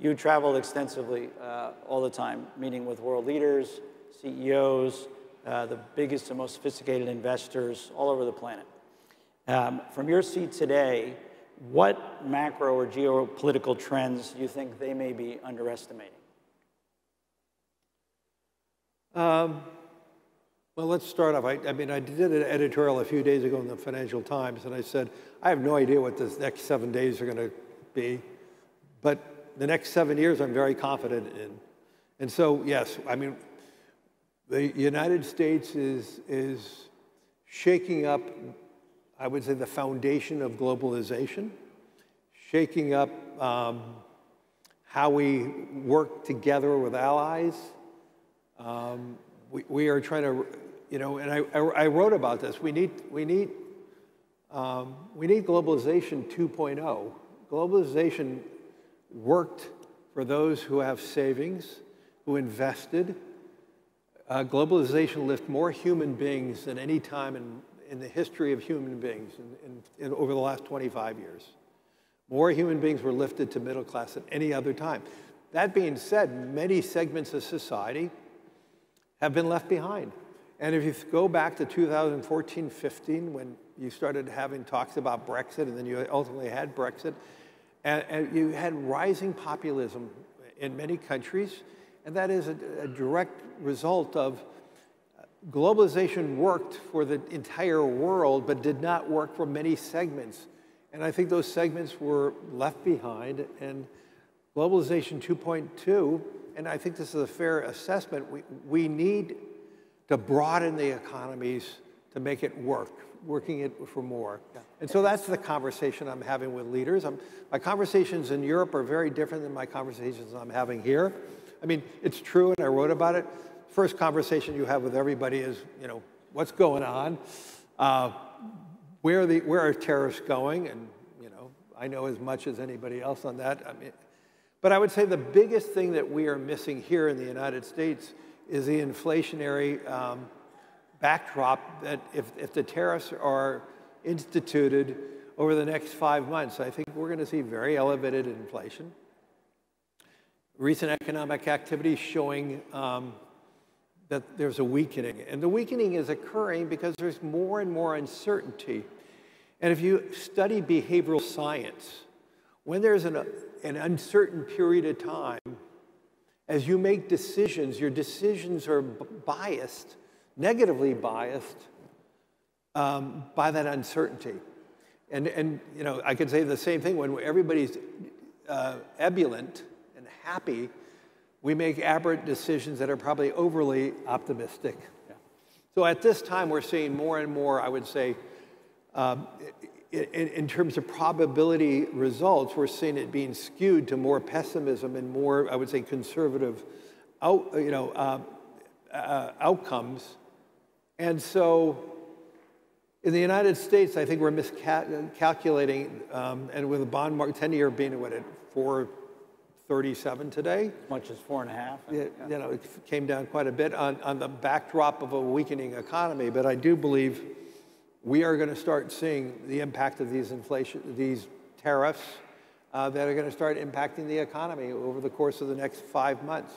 You travel extensively all the time, meeting with world leaders, CEOs, the biggest and most sophisticated investors all over the planet. From your seat today, what macro or geopolitical trends do you think they may be underestimating? Well, let's start off. I mean, I did an editorial a few days ago in the Financial Times, and I said, I have no idea what the next 7 days are going to be, but the next 7 years I'm very confident in. And so, yes, I mean, the United States is shaking up, I would say, the foundation of globalization, shaking up how we work together with allies. We are trying to, you know, and I wrote about this. We need globalization 2.0. Globalization worked for those who have savings, who invested. Globalization lifted more human beings than any time in the history of human beings over the last 25 years. More human beings were lifted to middle class than any other time. That being said, many segments of society have been left behind. And if you go back to 2014-15, when you started having talks about Brexit, and then you ultimately had Brexit, and you had rising populism in many countries, and that is a direct result of globalization worked for the entire world, but did not work for many segments. And I think those segments were left behind, and globalization 2.2, and I think this is a fair assessment, we need to broaden the economies to make it work, working it for more. Yeah. And so that's the conversation I'm having with leaders. My conversations in Europe are very different than my conversations I'm having here. I mean, it's true, and I wrote about it. First conversation you have with everybody is, you know, what's going on? Where are tariffs going? And, you know, I know as much as anybody else on that. I mean, but I would say the biggest thing that we are missing here in the United States is the inflationary backdrop that if the tariffs are instituted over the next 5 months, I think we're going to see very elevated inflation. Recent economic activity showing that there's a weakening. And the weakening is occurring because there's more and more uncertainty. And if you study behavioral science, when there's an uncertain period of time, as you make decisions, your decisions are biased, negatively biased by that uncertainty. And you know, I could say the same thing when everybody's ebullient and happy, we make aberrant decisions that are probably overly optimistic. Yeah. So at this time, we're seeing more and more, I would say, in terms of probability results, we're seeing it being skewed to more pessimism and more, I would say, conservative outcomes. And so in the United States, I think we're miscalculating, and with the bond market, 10-year being, what, at 4.37 today? As much as 4.5. You know, it came down quite a bit on the backdrop of a weakening economy. But I do believe we are going to start seeing the impact of these tariffs that are going to start impacting the economy over the course of the next 5 months.